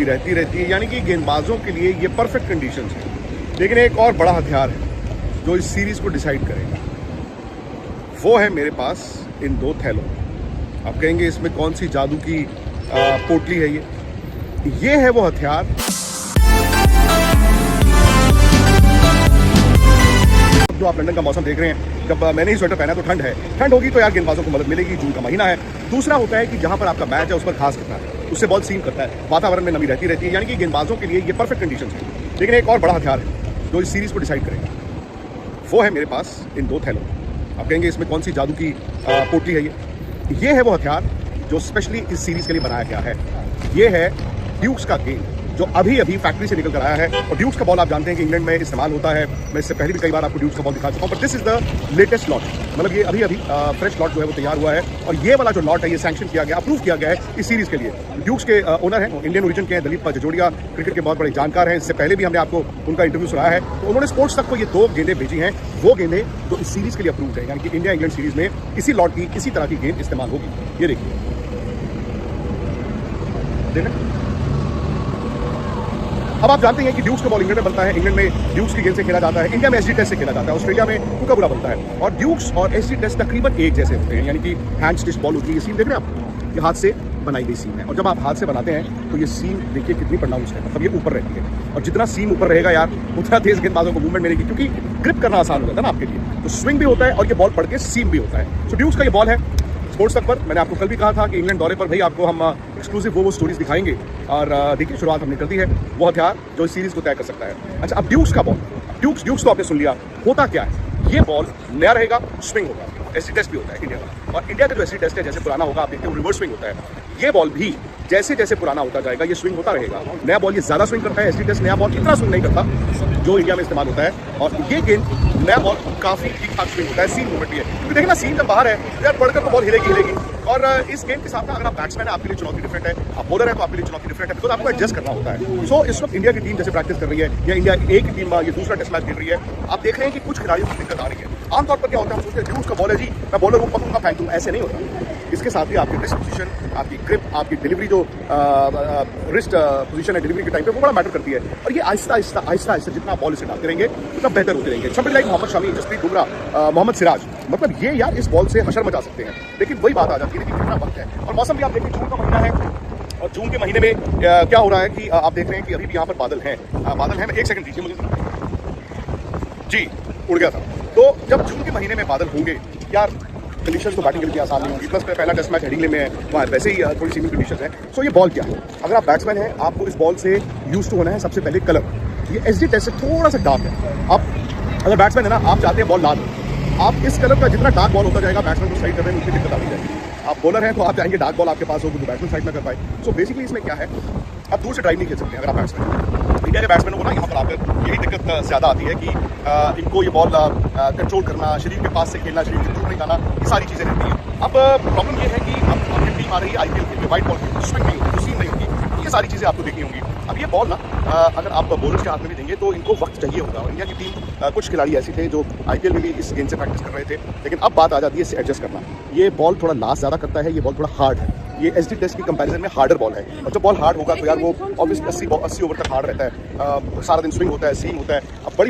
रहती है, यानी कि गेंदबाजों के लिए ये परफेक्ट कंडीशंस है। लेकिन एक और बड़ा हथियार है जो इस सीरीज को डिसाइड करेगा, वो है मेरे पास इन दो थैलों। आप कहेंगे इसमें कौन सी जादू की पोटली है ये है वो हथियार जो आप लंदन का मौसम देख रहे हैं। जब मैंने ही स्वेटर पहना तो ठंड होगी तो यार गेंदबाजों को मदद मिलेगी। जून का महीना है। दूसरा होता है कि जहां पर आपका मैच है उस पर घास करता है, उससे बॉल सीम करता है, वातावरण में नमी रहती है, यानी कि गेंदबाजों के लिए ये परफेक्ट कंडीशंस है। लेकिन एक और बड़ा हथियार है जो इस सीरीज को डिसाइड करेगा, वो है मेरे पास इन दो थैलों। आप कहेंगे इसमें कौन सी जादू की पोटली है ये है वो हथियार जो स्पेशली इस सीरीज के लिए बनाया गया है। ये है ड्यूक्स का गेंद जो अभी फैक्ट्री से निकल कर आया है। और ड्यूक्स का बॉल आप जानते हैं कि इंग्लैंड में इस्तेमाल होता है। मैं इससे पहले भी कई बार आपको ड्यूक्स का बॉल दिखा चुका हूं, but this is the latest lot. मतलब ये अभी फ्रेश लॉट जो है वो तैयार हुआ है। और ये वाला जो लॉट है ये सैंक्शन किया गया, अप्रूव किया गया है इस सीरीज के लिए। ड्यूक्स के ओनर हैं, इंडियन ओरिजिन के हैं, दलीप जजोड़िया, क्रिकेट के बहुत बड़े जानकार हैं। इससे पहले भी हमने आपको उनका इंटरव्यू सुनाया है। तो उन्होंने स्पोर्ट्स तक को ये दो गेंदें भेजी हैं, वो गेंदें जो इस सीरीज के लिए अप्रूव है, यानी कि इंडिया इंग्लैंड सीरीज में इसी लॉट की इसी तरह की गेंद इस्तेमाल होगी। ये देखिए, अब आप जानते हैं कि ड्यूक्स का बॉल इंग्लैंड में बनता है। इंग्लैंड में ड्यूक्स की गेंद से खेला जाता है, इंडिया में एसडी टेस्ट से खेला जाता है, ऑस्ट्रेलिया में कुकाबुरा बनता है। और ड्यूक्स और एसडी टेस्ट तकरीबन एक जैसे होते हैं, यानी कि हैंड स्टिच बॉल होती है। सीम देख रहे हैं आप, ये हाथ से बनाई गई सीम है। और जब आप हाथ से बनाते हैं तो ये सीम देखिए कितनी प्रोनाउंस है, मतलब ये ऊपर रहती है। और जितना सीम ऊपर रहेगा यार उतना तेज गेंदबाजों को मूवमेंट मिलेगी, क्योंकि ग्रिप करना आसान हो जाता है ना आपके लिए। तो स्विंग भी होता है और ये बॉल पड़ के सीम भी होता है। तो ड्यूक्स का ये बॉल है स्पोर्ट्स तक पर। मैंने आपको कल भी कहा था कि इंग्लैंड दौरे पर भाई आपको हम एक्सक्लूसिव वो स्टोरीज दिखाएंगे। और देखिए शुरुआत हमने कर दी है, वो हथियार जो इस सीरीज को तय कर सकता है। अच्छा, अब ड्यूक्स का बॉल, ड्यूक्स तो आपने सुन लिया, होता क्या है। ये बॉल नया रहेगा, स्विंग होगा, एसडी टेस्ट भी होता है इंडिया का। और इंडिया का जो एसडी टेस्ट है जैसे पुराना होगा, आप देखते हो रिवर्स स्विंग होता है। ये बॉल भी जैसे जैसे पुराना होता जाएगा ये स्विंग होता रहेगा। नया बॉल ये ज्यादा स्विंग करता है, एसडी टेस्ट नया बॉल इतना स्विंग नहीं करता जो इंडिया में इस्तेमाल होता है। और ये गेंद नया बॉल काफी ठीक ठाक स्विंग होता है, सीम मूवमेंट भी है। क्योंकि देखना सीम जब बाहर है यार पड़कर तो बॉल हिलेगी। और इस गेम के साथ अगर आप बैट्समैन है आपके लिए चुनौती डिफरेंट है, आप बॉलर है तो आपके लिए चुनौती डिफरेंट है, बिकॉज आपको एडजस्ट करना होता है। सो इस वक्त इंडिया की टीम जैसे प्रैक्टिस कर रही है, या इंडिया ए की टीम ये दूसरा टेस्ट मैच खेल रही है, आप देख रहे हैं कि कुछ खिलाड़ियों को दिक्कत आ रही है। आमतौर पर क्या होता है, हम सोचते हैं ड्यूक्स का बॉल है जी, मैं बॉलर को पकड़ूंगा फेंक दूंगा, ऐसे नहीं होता। इसके साथ ही आपकी रिस्ट पोजीशन, आपकी ग्रिप, आपकी डिलीवरी जो रिस्ट पोजीशन है डिलीवरी के टाइम पे, वो बड़ा मैटर करती है। और ये आहिस्ता जितना बॉल इसे डालते रहेंगे उतना बेहतर होते रहेंगे। समझ लाइक मोहम्मद शमी, जसप्रीत बुमराह, मोहम्मद सिराज, मतलब ये यार इस बॉल से हशर मचा सकते हैं। लेकिन वही बात आ जाती है कि कितना वक्त है। और मौसम भी आप देखिए, जून का महीना है। और जून के महीने में क्या हो रहा है कि आप देख रहे हैं कि अभी भी यहाँ पर बादल हैं। एक सेकंड दीजिए मुझे जी, उड़ गया था। तो जब जून के महीने में बादल होंगे यार, कंडीशंस तो बैटिंग के लिए आसान नहीं होगी। प्लस पहला टेस्ट मैच हेडिंगले में है, वहाँ वैसे ही थोड़ी सीमित कंडीशंस है। सो ये बॉल क्या है, अगर आप बैट्समैन हैं आपको इस बॉल से यूज टू होना है। सबसे पहले कलर, ये एसडी टेस्ट से थोड़ा सा डार्क है। आप अगर बैट्समैन है ना, आप चाहते हैं बॉल लाल, आप इस कलर का जितना डार्क बॉल होता जाएगा बैट्समैन को साइड करने में उतनी दिक्कत आती जाएगी। आप बॉलर हैं तो आप चाहेंगे डार्क बॉल आपके पास हो, तो बैट्समैन साइड ना कर पाए। सो बेसिकली इसमें क्या है, आप दूर से ड्राइव नहीं खेल सकते अगर आप बैट्समैन हैं। इंडिया के बैट्समैनों को ना यहाँ पर आकर यही दिक्कत ज़्यादा आती है कि इनको ये बॉल कंट्रोल करना, शरीर के पास से खेलना, शरीर के दूर नहीं जाना, ये सारी चीज़ें रहती हैं। अब प्रॉब्लम ये है कि अब आपकी टीम आ रही है आईपीएल के लिए, वाइट बॉल की स्विंग नहीं होगी, सीम नहीं होगी, ये सारी चीज़ें आपको देखनी होंगी। अब ये बॉल ना अगर आप बॉलर्स के हाथ में भी देंगे तो इनको वक्त चाहिए होगा। और इंडिया की टीम कुछ खिलाड़ी ऐसे थे जो आईपीएल में भी इस गेंद से प्रैक्टिस कर रहे थे। लेकिन अब बात आ जाती है इससे एडजस्ट करना। ये बॉल थोड़ा लास्ट ज़्यादा करता है, ये बॉल थोड़ा हार्ड है। ये एसडी टेस्ट की कंपैरिजन में हार्डर बॉल है। और जब बॉल हार्ड होगा तो यार वो ऑब्वियसली 80 ओवर तक हार्ड रहता है। सारा दिन स्विंग होता है, सीम होता है। अब बड़ी